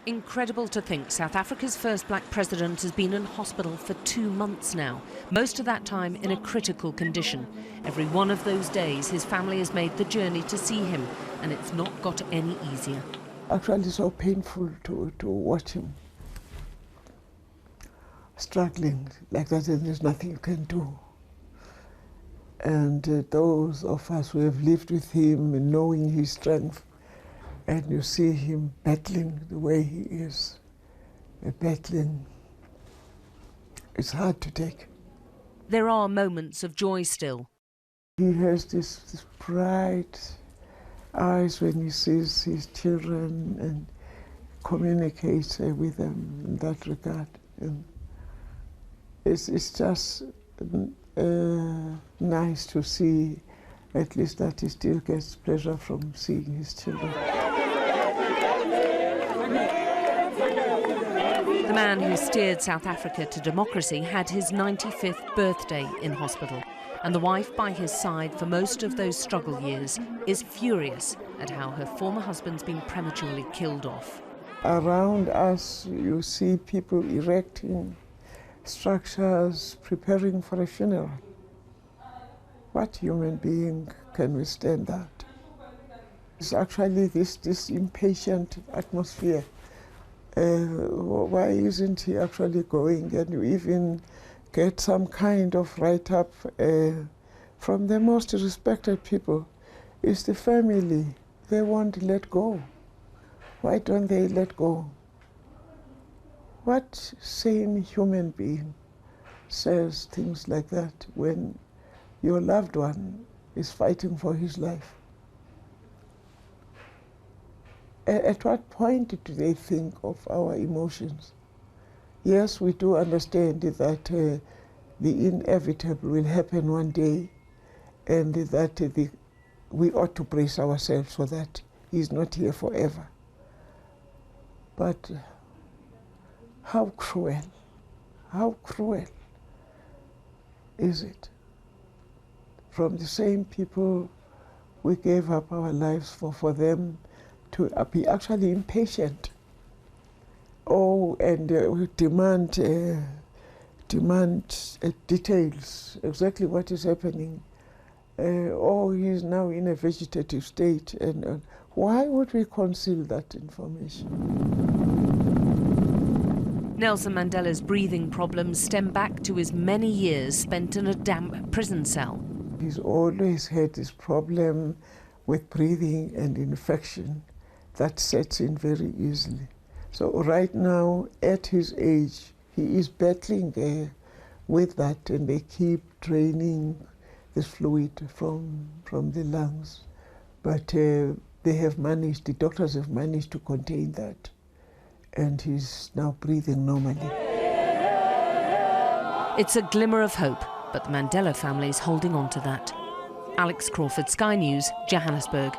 Incredible to think South Africa's first black president has been in hospital for 2 months now, most of that time in a critical condition. Every one of those days his family has made the journey to see him, and it's not got any easier. Actually, it's so painful to watch him struggling like that, and there's nothing you can do. And those of us who have lived with him and knowing his strength, and you see him battling the way he is, battling, it's hard to take. There are moments of joy still. He has this bright eyes when he sees his children and communicates with them in that regard. And it's just nice to see at least that he still gets pleasure from seeing his children. The man who steered South Africa to democracy had his 95th birthday in hospital, and the wife by his side for most of those struggle years is furious at how her former husband's been prematurely killed off. Around us you see people erecting structures, preparing for a funeral. What human being can withstand that? It's actually this impatient atmosphere. Why isn't he actually going? And you even get some kind of write-up from the most respected people. It's the family. They won't let go. Why don't they let go? What sane human being says things like that when your loved one is fighting for his life? At what point do they think of our emotions? Yes, we do understand that the inevitable will happen one day, and that we ought to brace ourselves for that. He's not here forever. But how cruel is it? From the same people we gave up our lives for them to be actually impatient. And demand details, exactly what is happening. He's now in a vegetative state. And why would we conceal that information? Nelson Mandela's breathing problems stem back to his many years spent in a damp prison cell. He's always had this problem with breathing and infection that sets in very easily. So right now, at his age, he is battling with that, and they keep draining this fluid from the lungs. But they have managed, the doctors have managed to contain that, and he's now breathing normally. It's a glimmer of hope, but the Mandela family is holding on to that. Alex Crawford, Sky News, Johannesburg.